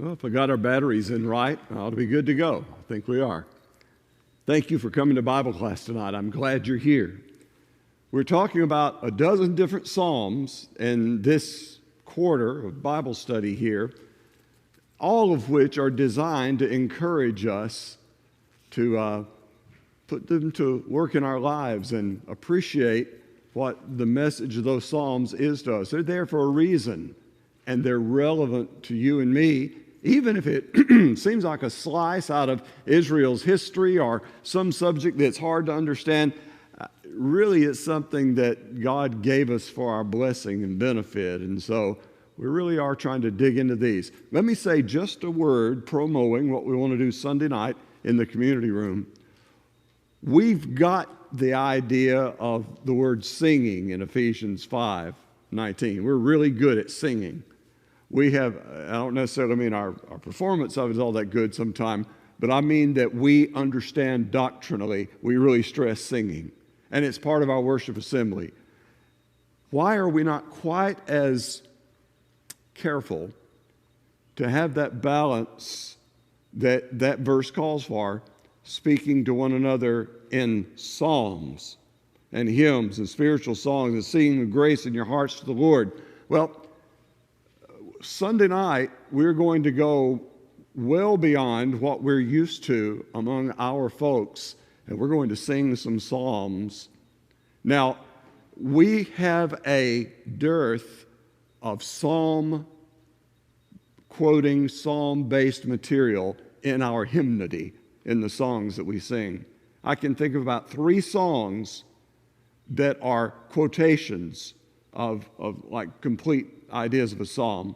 Well, if I got our batteries in right, I ought to be good to go. I think we are. Thank you for coming to Bible class tonight. I'm glad you're here. We're talking about a dozen different Psalms in this quarter of Bible study here, all of which are designed to encourage us to put them to work in our lives and appreciate what the message of those Psalms is to us. They're there for a reason, and they're relevant to you and me, even if it seems like a slice out of Israel's history or some subject that's hard to understand. Really, it's something that God gave us for our blessing and benefit, and so we really are trying to dig into these. Let me say just a word promoting what we want to do Sunday night in the community room. We've got the idea of the word singing in Ephesians 5:19. We're really good at singing. We have, I don't necessarily mean our performance of it is all that good sometimes, but I mean that we understand doctrinally, we really stress singing. And it's part of our worship assembly. Why are we not quite as careful to have that balance that that verse calls for, speaking to one another in psalms and hymns and spiritual songs and singing with grace in your hearts to the Lord? Well, Sunday night, we're going to go well beyond what we're used to among our folks, and we're going to sing some psalms. Now, we have a dearth of psalm-quoting, psalm-based material in our hymnody, in the songs that we sing. I can think of about 3 songs that are quotations of like complete ideas of a psalm.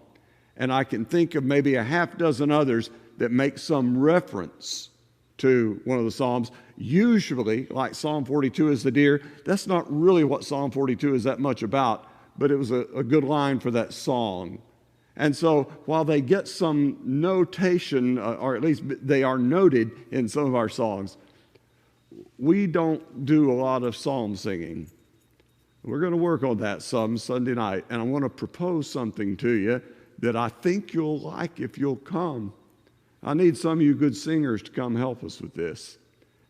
And I can think of maybe a half dozen others that make some reference to one of the Psalms. Usually, like Psalm 42 is the deer, that's not really what Psalm 42 is that much about, but it was a good line for that song. And so while they get some notation, or at least they are noted in some of our songs, we don't do a lot of psalm singing. We're going to work on that some Sunday night, and I want to propose something to you that I think you'll like if you'll come. I need some of you good singers to come help us with this.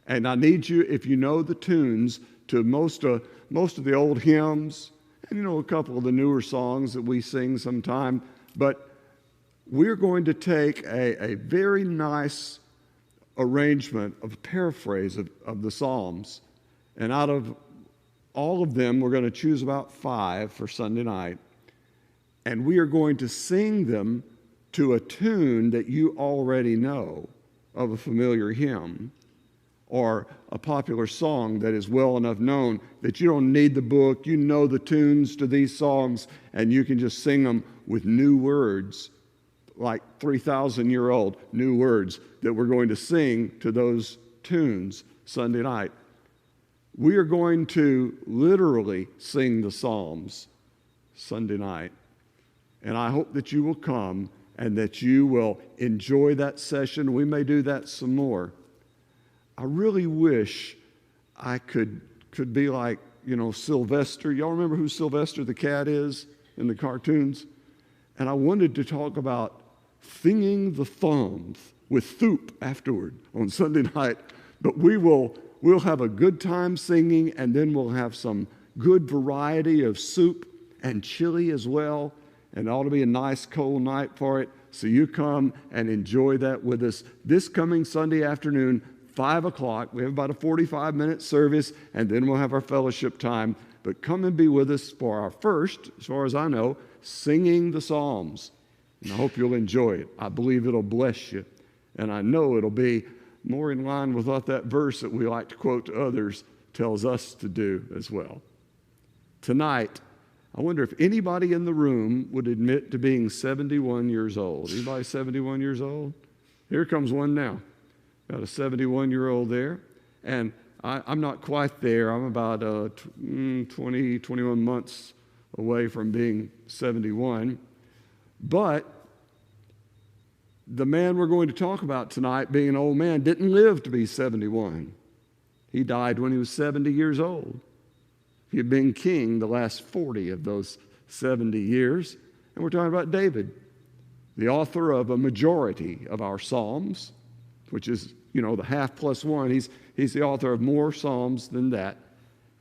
And I need you, if you know the tunes to most of the old hymns, and a couple of the newer songs that we sing sometime, but we're going to take a very nice arrangement of a paraphrase of the Psalms. And out of all of them, we're going to choose about 5 for Sunday night. And we are going to sing them to a tune that you already know of a familiar hymn or a popular song that is well enough known that you don't need the book. You know the tunes to these songs, and you can just sing them with new words, like 3,000-year-old new words that we're going to sing to those tunes Sunday night. We are going to literally sing the Psalms Sunday night. And I hope that you will come and that you will enjoy that session. We may do that some more. I really wish I could be like, Sylvester. Y'all remember who Sylvester the cat is in the cartoons? And I wanted to talk about singing the Psalms with Thoop afterward on Sunday night. But we'll have a good time singing, and then we'll have some good variety of soup and chili as well. And it ought to be a nice cold night for it. So you come and enjoy that with us this coming Sunday afternoon, 5 o'clock. We have about a 45-minute service, and then we'll have our fellowship time. But come and be with us for our first, as far as I know, singing the Psalms. And I hope you'll enjoy it. I believe it'll bless you. And I know it'll be more in line with what that verse that we like to quote to others tells us to do as well. Tonight, I wonder if anybody in the room would admit to being 71 years old. Anybody 71 years old? Here comes one now. Got a 71-year-old there. And I'm not quite there. I'm about 20, 21 months away from being 71. But the man we're going to talk about tonight, being an old man, didn't live to be 71. He died when he was 70 years old. He had been king the last 40 of those 70 years. And we're talking about David. the author of a majority of our Psalms, which is, the half plus one. He's the author of more Psalms than that.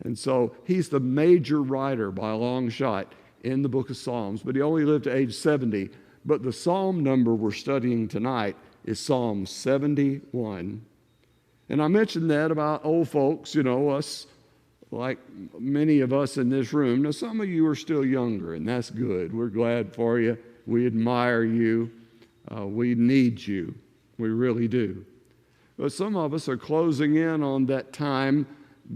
And so he's the major writer by a long shot in the book of Psalms, but he only lived to age 70. But the Psalm number we're studying tonight is Psalm 71. And I mentioned that about old folks, us, like many of us in this room. Now, some of you are still younger, and that's good. We're glad for you. We admire you. We need you. We really do. But some of us are closing in on that time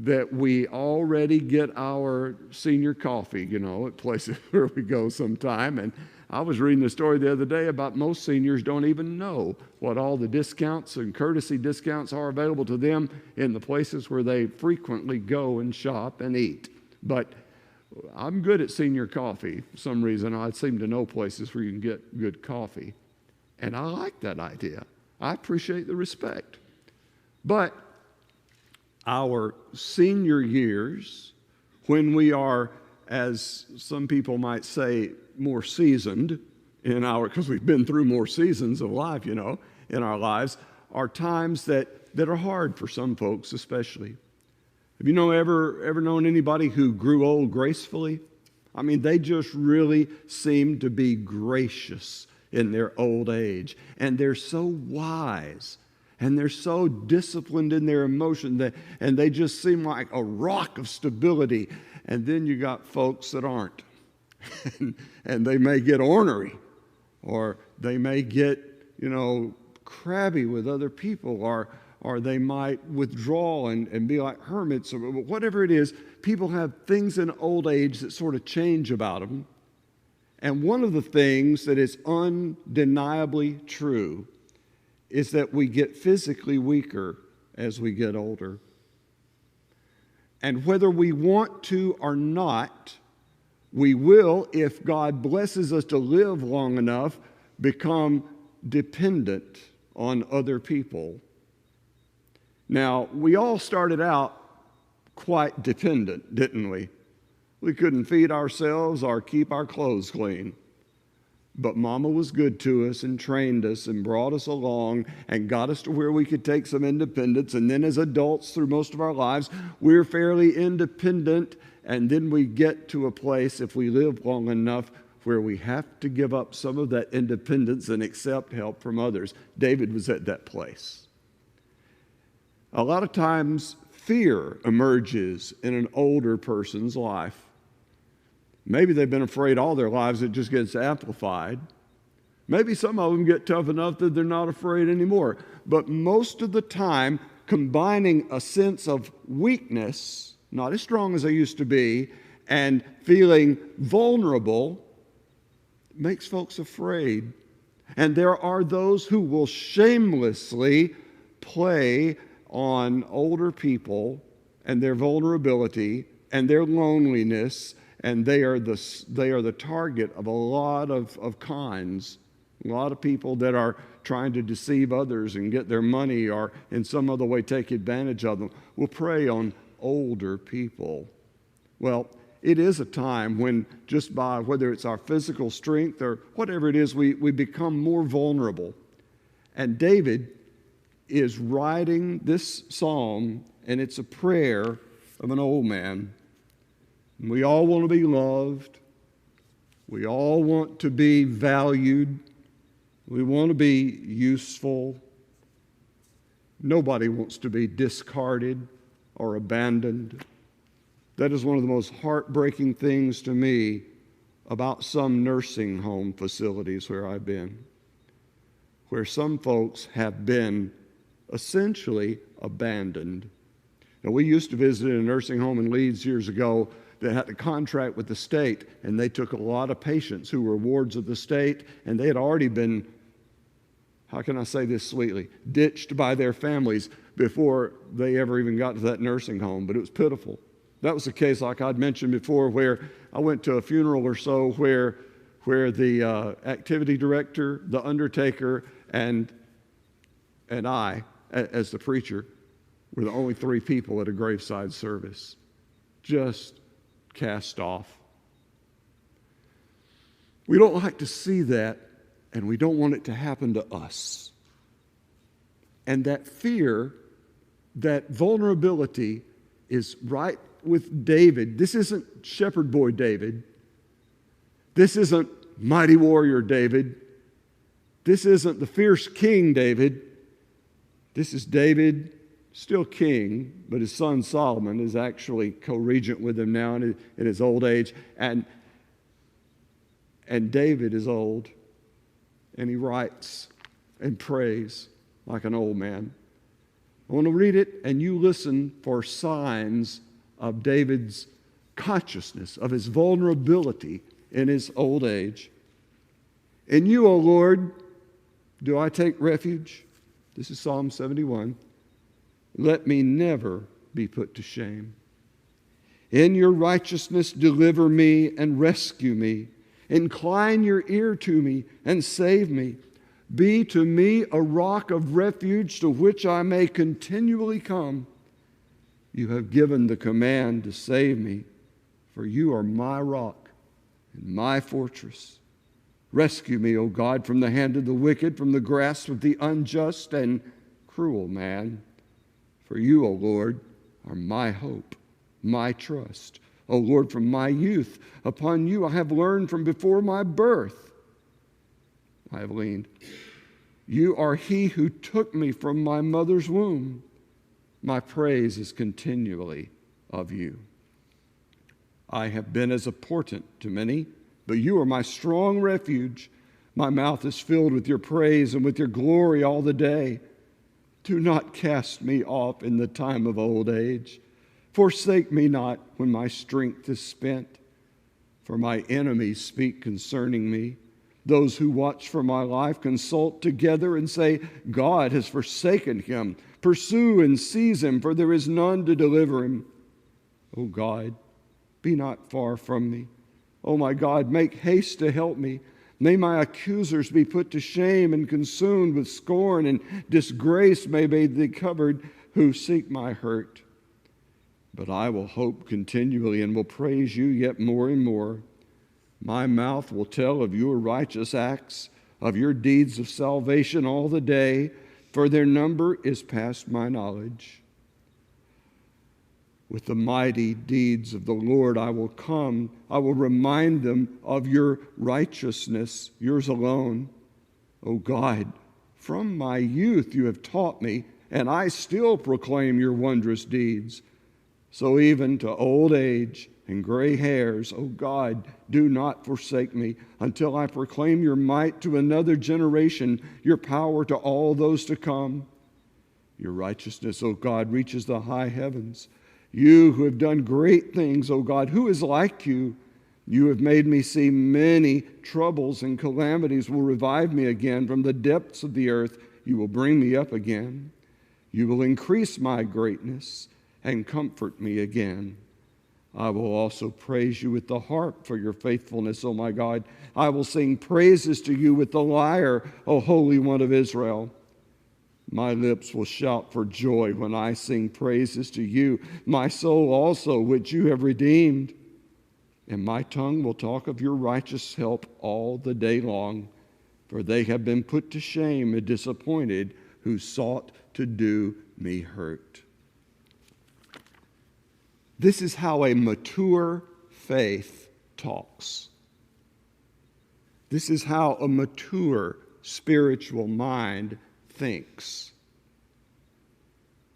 that we already get our senior coffee, at places where we go sometime. And I was reading a story the other day about most seniors don't even know what all the discounts and courtesy discounts are available to them in the places where they frequently go and shop and eat. But I'm good at senior coffee. For some reason, I seem to know places where you can get good coffee. And I like that idea. I appreciate the respect. But our senior years, when we are, as some people might say, more seasoned because we've been through more seasons of life, in our lives, are times that are hard for some folks especially. Have you ever known anybody who grew old gracefully? I mean, they just really seem to be gracious in their old age. And they're so wise. And they're so disciplined in their emotion and they just seem like a rock of stability. And then you got folks that aren't. and they may get ornery, or they may get, crabby with other people, or they might withdraw and be like hermits, or whatever it is. People have things in old age that sort of change about them. And one of the things that is undeniably true is that we get physically weaker as we get older. And whether we want to or not, we will, if God blesses us to live long enough, become dependent on other people. Now, we all started out quite dependent, didn't we? We couldn't feed ourselves or keep our clothes clean. But Mama was good to us and trained us and brought us along and got us to where we could take some independence. And then as adults, through most of our lives, we're fairly independent. And then we get to a place, if we live long enough, where we have to give up some of that independence and accept help from others. David was at that place. A lot of times, fear emerges in an older person's life. Maybe they've been afraid all their lives, it just gets amplified. Maybe some of them get tough enough that they're not afraid anymore. But most of the time, combining a sense of weakness, not as strong as I used to be, and feeling vulnerable makes folks afraid. And there are those who will shamelessly play on older people and their vulnerability and their loneliness, and they are the target of a lot of cons, a lot of people that are trying to deceive others and get their money or in some other way take advantage of them. Will prey on older people. Well, it is a time when just by whether it's our physical strength or whatever it is, we become more vulnerable. And David is writing this psalm, and it's a prayer of an old man. We all want to be loved. We all want to be valued. We want to be useful. Nobody wants to be discarded or abandoned. That is one of the most heartbreaking things to me about some nursing home facilities where I've been, where some folks have been essentially abandoned. Now, we used to visit a nursing home in Leeds years ago that had a contract with the state, and they took a lot of patients who were wards of the state, and they had already been, how can I say this sweetly, ditched by their families before they ever even got to that nursing home, but it was pitiful. That was the case, like I'd mentioned before, where I went to a funeral or so where the activity director, the undertaker, and I, as the preacher, were the only three people at a graveside service. Just cast off. We don't like to see that and we don't want it to happen to us. And that fear, that vulnerability is right with David. This isn't shepherd boy David. This isn't mighty warrior David. This isn't the fierce king David. This is David, still king, but his son Solomon is actually co-regent with him now in his old age. And David is old, and he writes and prays like an old man. I want to read it, and you listen for signs of David's consciousness, of his vulnerability in his old age. In you, O Lord, do I take refuge. This is Psalm 71. Let me never be put to shame. In your righteousness, deliver me and rescue me. Incline your ear to me and save me. Be to me a rock of refuge to which I may continually come. You have given the command to save me, for you are my rock and my fortress. Rescue me, O God, from the hand of the wicked, from the grasp of the unjust and cruel man. For you, O Lord, are my hope, my trust. O Lord, from my youth, upon you I have learned from before my birth. I have leaned. You are he who took me from my mother's womb. My praise is continually of you. I have been as a portent to many, but you are my strong refuge. My mouth is filled with your praise and with your glory all the day. Do not cast me off in the time of old age. Forsake me not when my strength is spent. For my enemies speak concerning me. Those who watch for my life consult together and say, God has forsaken him. Pursue and seize him, for there is none to deliver him. O God, be not far from me. O my God, make haste to help me. May my accusers be put to shame and consumed with scorn, and disgrace may be covered who seek my hurt. But I will hope continually and will praise you yet more and more. My mouth will tell of your righteous acts, of your deeds of salvation all the day, for their number is past my knowledge. With the mighty deeds of the Lord I will come. I will remind them of your righteousness, yours alone. O God, from my youth you have taught me, and I still proclaim your wondrous deeds. So even to old age and gray hairs, O God, do not forsake me until I proclaim your might to another generation, your power to all those to come. Your righteousness, O God, reaches the high heavens. You who have done great things, O God, who is like you? You have made me see many troubles, and calamities will revive me again. From the depths of the earth you will bring me up again. You will increase my greatness and comfort me again. I will also praise you with the harp for your faithfulness, O my God. I will sing praises to you with the lyre, O Holy One of Israel. My lips will shout for joy when I sing praises to you, my soul also, which you have redeemed. And my tongue will talk of your righteous help all the day long, for they have been put to shame and disappointed who sought to do me hurt. This is how a mature faith talks. This is how a mature spiritual mind thinks.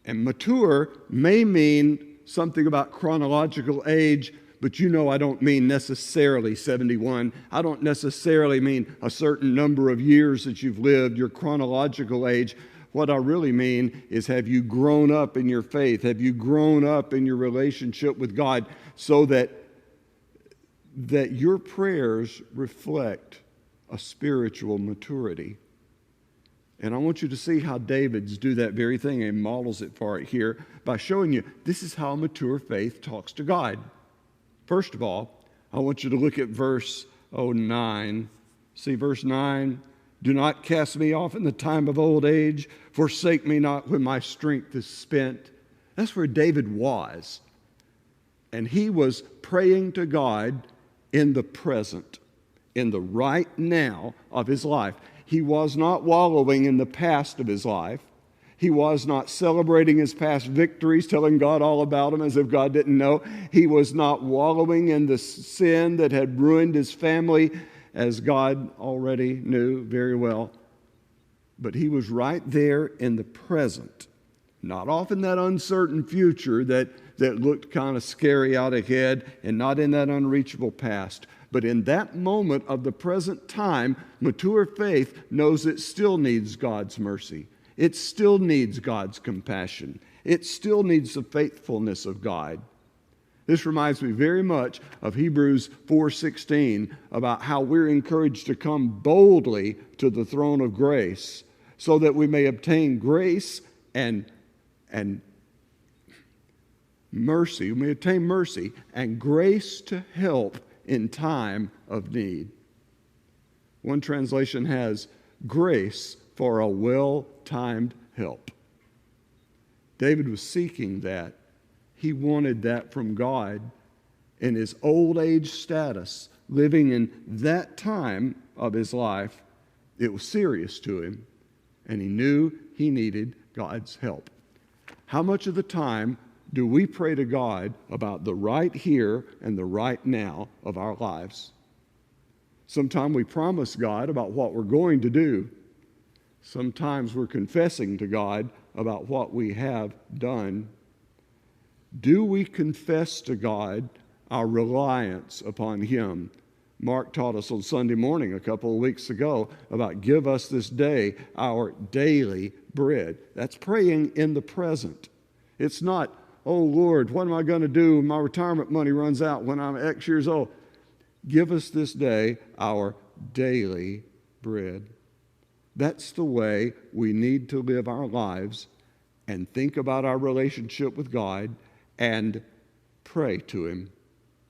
And mature may mean something about chronological age, but you know I don't mean necessarily 71. I don't necessarily mean a certain number of years that you've lived, your chronological age. What I really mean is, have you grown up in your faith? Have you grown up in your relationship with God so that your prayers reflect a spiritual maturity? And I want you to see how David's do that very thing, and models it for it here by showing you this is how mature faith talks to God. First of all, I want you to look at verse 9. See verse 9. Do not cast me off in the time of old age. Forsake me not when my strength is spent. That's where David was. And he was praying to God in the present. in the right now of his life. He was not wallowing in the past of his life. He was not celebrating his past victories, telling God all about them as if God didn't know. He was not wallowing in the sin that had ruined his family, as God already knew very well. But he was right there in the present, not off in that uncertain future that looked kind of scary out ahead, and not in that unreachable past. But in that moment of the present time, mature faith knows it still needs God's mercy. It still needs God's compassion. It still needs the faithfulness of God. This reminds me very much of Hebrews 4:16 about how we're encouraged to come boldly to the throne of grace so that we may obtain grace and mercy. We may obtain mercy and grace to help in time of need. One translation has grace for a well-timed help. David was seeking that. He wanted that from God in his old age status, living in that time of his life. It was serious to him, and he knew he needed God's help. How much of the time do we pray to God about the right here and the right now of our lives? Sometimes we promise God about what we're going to do. Sometimes we're confessing to God about what we have done. Do we confess to God our reliance upon Him? Mark taught us on Sunday morning a couple of weeks ago about give us this day our daily bread. That's praying in the present. It's not, oh Lord, what am I going to do when my retirement money runs out when I'm X years old? Give us this day our daily bread. That's the way we need to live our lives and think about our relationship with God and pray to Him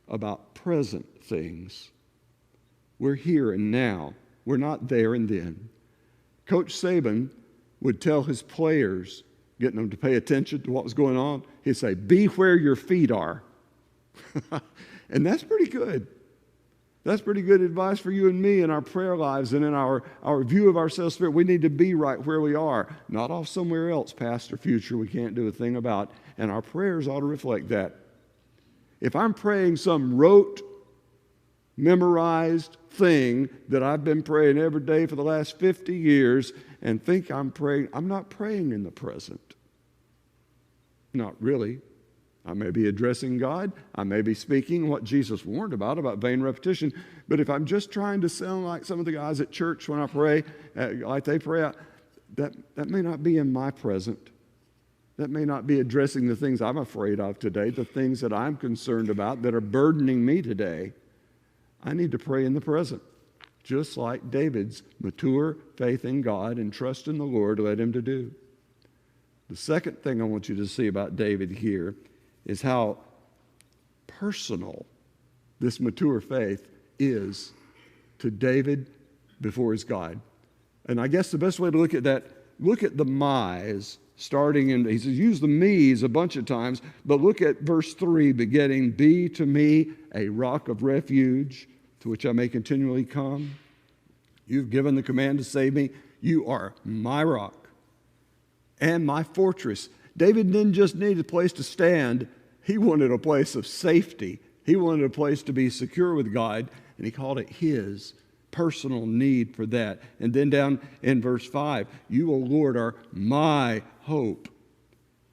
about present things. We're here and now. We're not there and then. Coach Saban would tell his players, getting them to pay attention to what was going on, he'd say, be where your feet are. And that's pretty good. That's pretty good advice for you and me in our prayer lives and in our view of ourselves. Spirit, we need to be right where we are, not off somewhere else, past or future we can't do a thing about. And our prayers ought to reflect that. If I'm praying some rote, memorized thing that I've been praying every day for the last 50 years and think I'm praying, I'm not praying in the present. Not really. I may be addressing God. I may be speaking what Jesus warned about vain repetition. But if I'm just trying to sound like some of the guys at church when I pray, like they pray, that may not be in my present. That may not be addressing the things I'm afraid of today, the things that I'm concerned about that are burdening me today. I need to pray in the present, just like David's mature faith in God and trust in the Lord led him to do. The second thing I want you to see about David here is how personal this mature faith is to David before his God. And I guess the best way to look at that, look at the my's starting in, he says, use the me's a bunch of times, but look at verse 3 beginning, be to me a rock of refuge to which I may continually come. You've given the command to save me. You are my rock and my fortress. David didn't just need a place to stand. He wanted a place of safety. He wanted a place to be secure with God, and he called it his personal need for that. And then down in verse 5, you, O Lord, are my hope,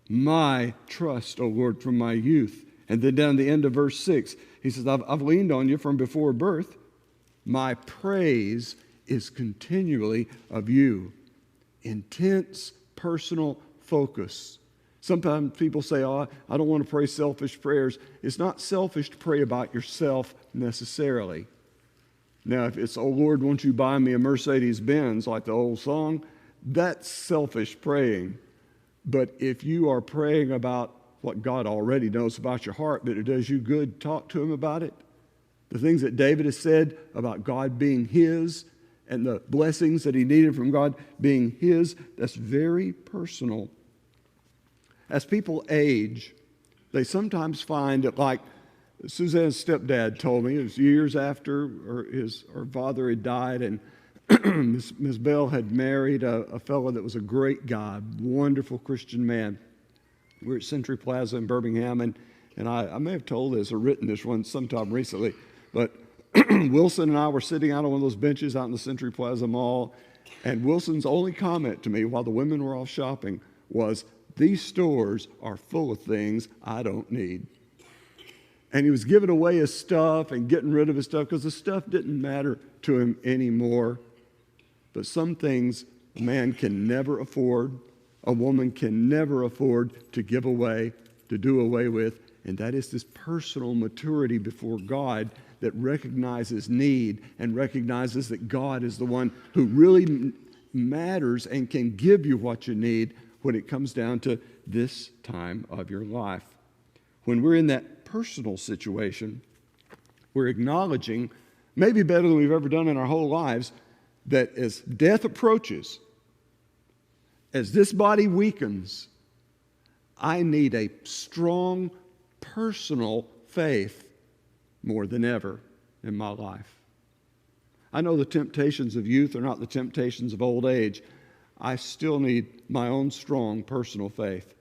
my trust, O Lord, from my youth. And then down the end of verse 6, he says, I've leaned on you from before birth. My praise is continually of you. Intense personal focus. Sometimes people say, oh, I don't want to pray selfish prayers. It's not selfish to pray about yourself necessarily. Now, if it's, oh Lord, won't you buy me a Mercedes-Benz, like the old song, that's selfish praying. But if you are praying about what God already knows about your heart, that it does you good, talk to Him about it. The things that David has said about God being His and the blessings that he needed from God being His, that's very personal. As people age, they sometimes find that like Suzanne's stepdad told me, it was years after her father had died, and Miss Bell had married a fellow that was a great guy, wonderful Christian man. We were at Century Plaza in Birmingham, and I may have told this or written this one sometime recently, but Wilson and I were sitting out on one of those benches out in the Century Plaza Mall, and Wilson's only comment to me while the women were off shopping was, "These stores are full of things I don't need." And he was giving away his stuff and getting rid of his stuff because the stuff didn't matter to him anymore. But some things a man can never afford, a woman can never afford to give away, to do away with, and that is this personal maturity before God that recognizes need and recognizes that God is the one who really matters and can give you what you need when it comes down to this time of your life. When we're in that personal situation, we're acknowledging, maybe better than we've ever done in our whole lives, that as death approaches, as this body weakens, I need a strong personal faith more than ever in my life. I know the temptations of youth are not the temptations of old age. I still need my own strong personal faith.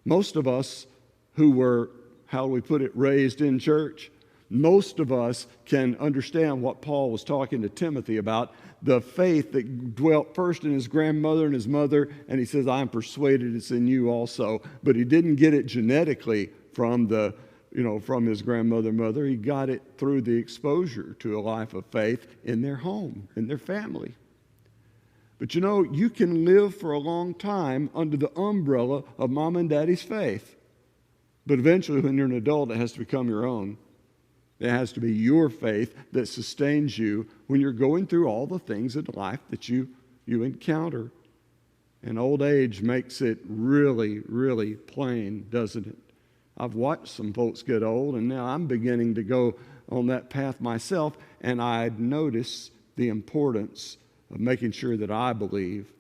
Most of us who were, how do we put it, raised in church, most of us can understand what Paul was talking to Timothy about, the faith that dwelt first in his grandmother and his mother, and he says, "I'm persuaded it's in you also." But he didn't get it genetically from from his grandmother, mother. He got it through the exposure to a life of faith in their home, in their family. But you can live for a long time under the umbrella of mom and daddy's faith. But eventually, when you're an adult, it has to become your own. It has to be your faith that sustains you when you're going through all the things in life that you encounter. And old age makes it really, really plain, doesn't it? I've watched some folks get old, and now I'm beginning to go on that path myself, and I notice the importance of making sure that I believe,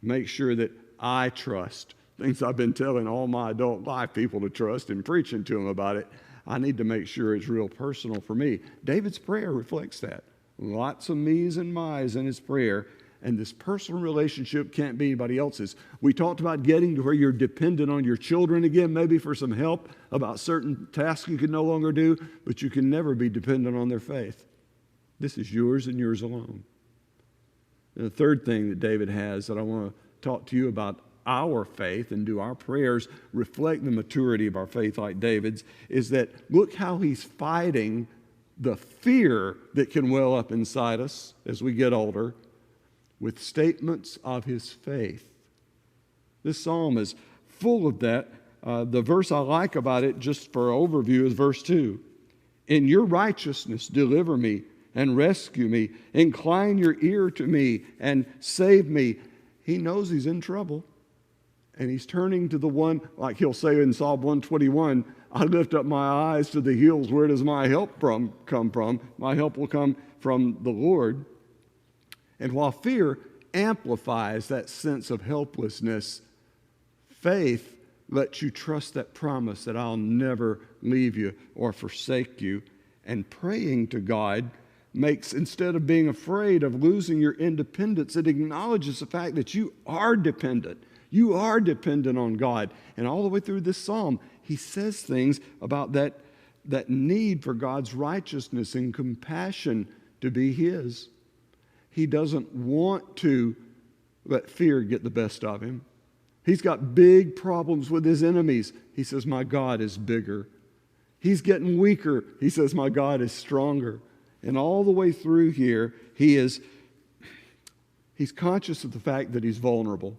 make sure that I trust. Things I've been telling all my adult life people to trust and preaching to them about it. I need to make sure it's real personal for me. David's prayer reflects that. Lots of me's and my's in his prayer, and this personal relationship can't be anybody else's. We talked about getting to where you're dependent on your children again, maybe for some help about certain tasks you can no longer do, but you can never be dependent on their faith. This is yours and yours alone. And the third thing that David has that I want to talk to you about our faith and do our prayers reflect the maturity of our faith like David's, is that look how he's fighting the fear that can well up inside us as we get older with statements of his faith. This psalm is full of that. The verse I like about it, just for overview, is verse 2. In your righteousness deliver me and rescue me. Incline your ear to me and save me. He knows he's in trouble. And he's turning to the one, like he'll say in Psalm 121, I lift up my eyes to the hills. Where does my help come from? My help will come from the Lord. And while fear amplifies that sense of helplessness, faith lets you trust that promise that I'll never leave you or forsake you. And praying to God makes, instead of being afraid of losing your independence, it acknowledges the fact that you are dependent. You are dependent on God. And all the way through this psalm, he says things about that need for God's righteousness and compassion to be his. He doesn't want to let fear get the best of him. He's got big problems with his enemies. He says, my God is bigger. He's getting weaker. He says, my God is stronger. And all the way through here, he's conscious of the fact that he's vulnerable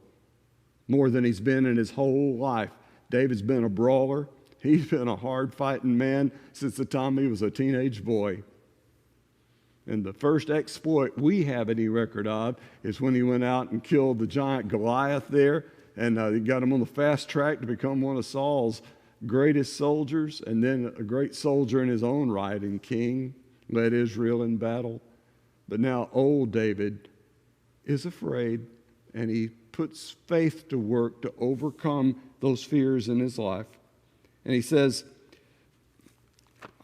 more than he's been in his whole life. David's been a brawler. He's been a hard-fighting man since the time he was a teenage boy. And the first exploit we have any record of is when he went out and killed the giant Goliath there, and he got him on the fast track to become one of Saul's greatest soldiers, and then a great soldier in his own right and king, led Israel in battle. But now old David is afraid, and he puts faith to work to overcome those fears in his life. And he says,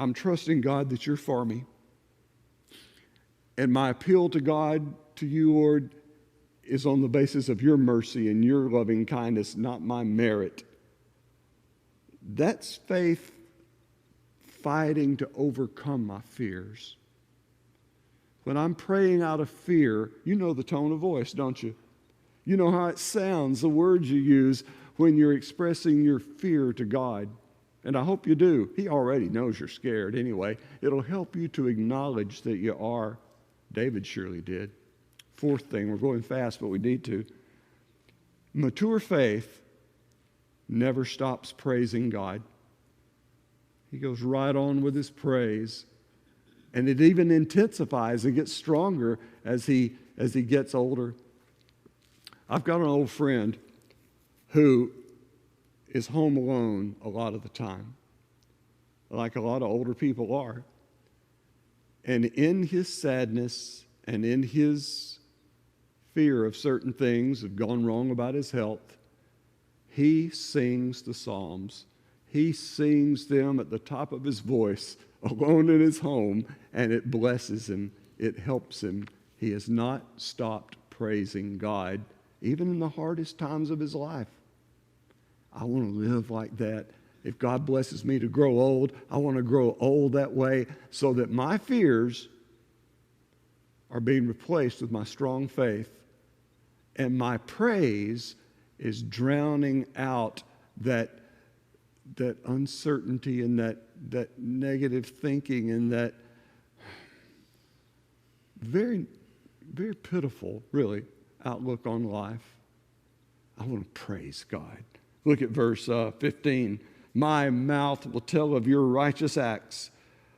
I'm trusting, God, that you're for me. And my appeal to God, to you, Lord, is on the basis of your mercy and your loving kindness, not my merit. That's faith fighting to overcome my fears. When I'm praying out of fear, you know the tone of voice, don't you? You know how it sounds, the words you use when you're expressing your fear to God. And I hope you do. He already knows you're scared anyway. It'll help you to acknowledge that you are. David surely did. Fourth thing, we're going fast, but we need to. Mature faith never stops praising God. He goes right on with his praise. And it even intensifies and gets stronger as he gets older. I've got an old friend who is home alone a lot of the time, like a lot of older people are. And in his sadness and in his fear of certain things have gone wrong about his health, he sings the Psalms. He sings them at the top of his voice, alone in his home, and it blesses him. It helps him. He has not stopped praising God, even in the hardest times of his life. I want to live like that. If God blesses me to grow old, I want to grow old that way so that my fears are being replaced with my strong faith, and my praise is drowning out that uncertainty and that negative thinking and that very, very pitiful, really, outlook on life. I want to praise God. Look at verse 15. My mouth will tell of your righteous acts,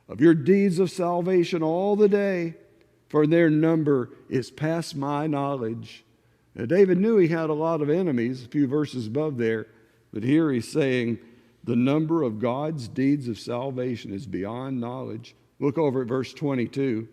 of your deeds of salvation all the day, for their number is past my knowledge. Now, David knew he had a lot of enemies, a few verses above there, but here he's saying the number of God's deeds of salvation is beyond knowledge. Look over at verse 22.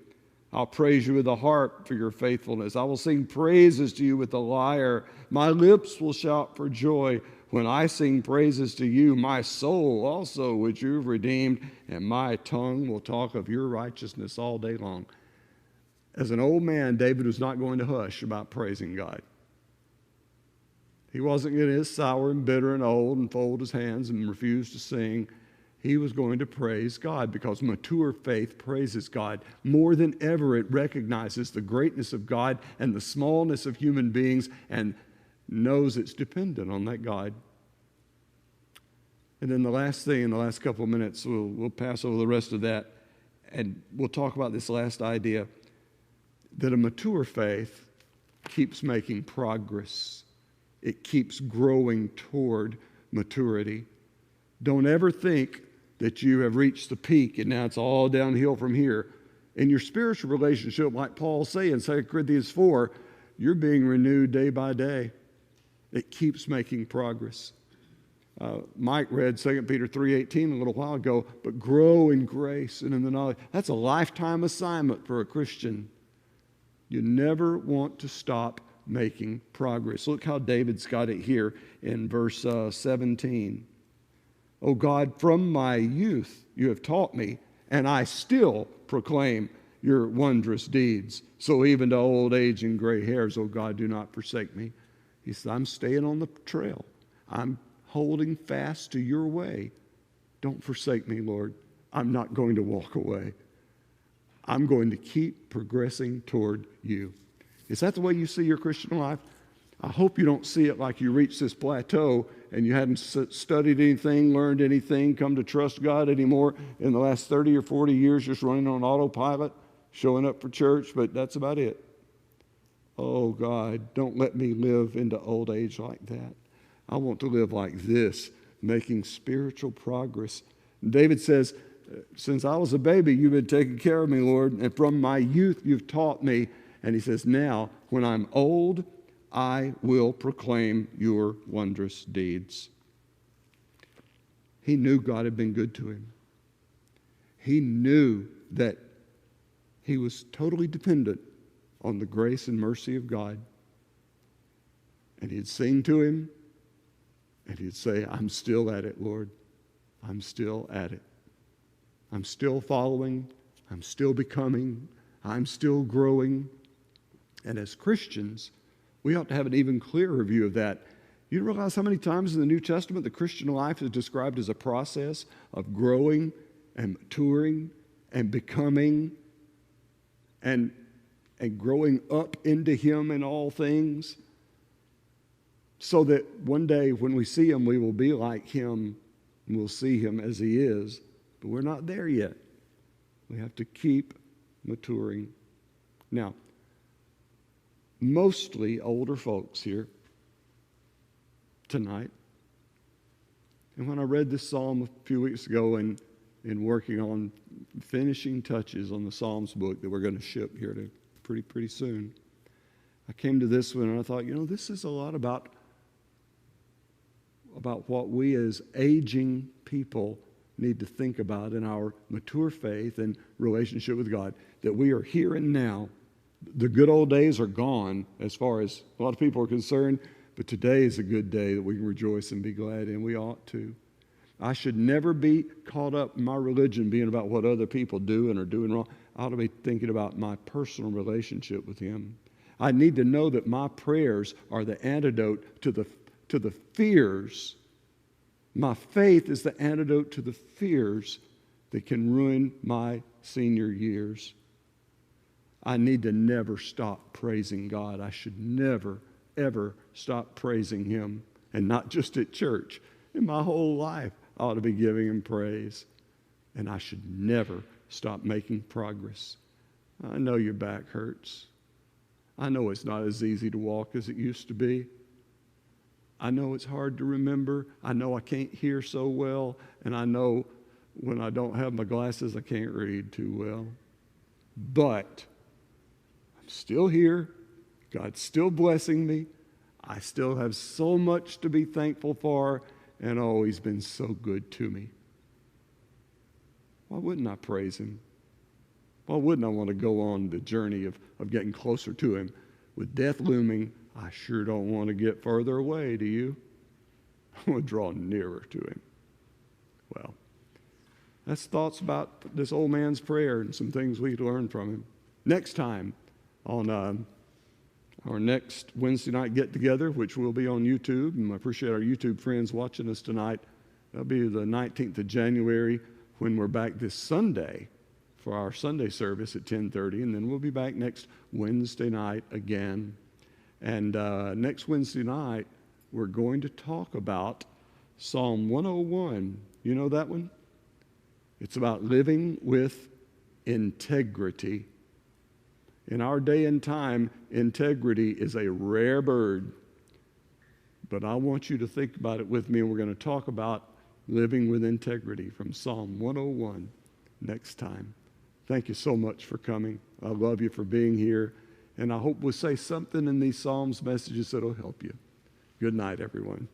I'll praise you with the harp for your faithfulness. I will sing praises to you with the lyre. My lips will shout for joy when I sing praises to you. My soul also, which you've redeemed, and my tongue will talk of your righteousness all day long. As an old man, David was not going to hush about praising God. He wasn't going to get sour and bitter and old and fold his hands and refuse to sing. He was going to praise God because mature faith praises God. More than ever, it recognizes the greatness of God and the smallness of human beings and knows it's dependent on that God. And then the last thing in the last couple of minutes, we'll pass over the rest of that, and we'll talk about this last idea, that a mature faith keeps making progress. It keeps growing toward maturity. Don't ever think that you have reached the peak and now it's all downhill from here. In your spiritual relationship, like Paul says in 2 Corinthians 4, you're being renewed day by day. It keeps making progress. Mike read 2 Peter 3:18 a little while ago, but grow in grace and in the knowledge. That's a lifetime assignment for a Christian. You never want to stop making progress. Look how David's got it here in verse 17. O God, from my youth you have taught me, and I still proclaim your wondrous deeds. So even to old age and gray hairs, O God, do not forsake me. He said, I'm staying on the trail. I'm holding fast to your way. Don't forsake me, Lord. I'm not going to walk away. I'm going to keep progressing toward you. Is that the way you see your Christian life? I hope you don't see it like you reached this plateau and you hadn't studied anything, learned anything, come to trust God anymore in the last 30 or 40 years, just running on autopilot, showing up for church, but that's about it. Oh, God, don't let me live into old age like that. I want to live like this, making spiritual progress. David says, since I was a baby, you've been taking care of me, Lord, and from my youth you've taught me. And he says, now, when I'm old, I will proclaim your wondrous deeds. He knew God had been good to him. He knew that he was totally dependent on the grace and mercy of God. And he'd sing to him, and he'd say, I'm still at it, Lord. I'm still at it. I'm still following. I'm still becoming. I'm still growing. And as Christians, we ought to have an even clearer view of that. You realize how many times in the New Testament the Christian life is described as a process of growing and maturing and becoming and growing up into Him in all things, so that one day when we see Him, we will be like Him and we'll see Him as He is. But we're not there yet. We have to keep maturing. Now, mostly older folks here tonight. And when I read this psalm a few weeks ago and in working on finishing touches on the Psalms book that we're going to ship here to pretty soon, I came to this one and I thought, this is a lot about what we as aging people need to think about in our mature faith and relationship with God, that we are here and now. The good old days are gone as far as a lot of people are concerned, but today is a good day that we can rejoice and be glad, and we ought to. I should never be caught up in my religion being about what other people do and are doing wrong. I ought to be thinking about my personal relationship with Him. I need to know that my prayers are the antidote to the fears. My faith is the antidote to the fears that can ruin my senior years. I need to never stop praising God. I should never, ever stop praising Him. And not just at church. In my whole life, I ought to be giving Him praise. And I should never stop making progress. I know your back hurts. I know it's not as easy to walk as it used to be. I know it's hard to remember. I know I can't hear so well. And I know when I don't have my glasses, I can't read too well. But I'm still here. God's still blessing me. I still have so much to be thankful for. And oh, He's been so good to me. Why wouldn't I praise Him? Why wouldn't I want to go on the journey of getting closer to Him? With death looming, I sure don't want to get further away, do you? I want to draw nearer to Him. Well, that's thoughts about this old man's prayer and some things we learn from him. Next time on our next Wednesday night get-together, which will be on YouTube, and I appreciate our YouTube friends watching us tonight. That'll be the 19th of January when we're back this Sunday for our Sunday service at 10:30, and then we'll be back next Wednesday night again. And next Wednesday night, we're going to talk about Psalm 101. You know that one? It's about living with integrity. In our day and time, integrity is a rare bird. But I want you to think about it with me, and we're going to talk about living with integrity from Psalm 101 next time. Thank you so much for coming. I love you for being here. And I hope we'll say something in these Psalms messages that will help you. Good night, everyone.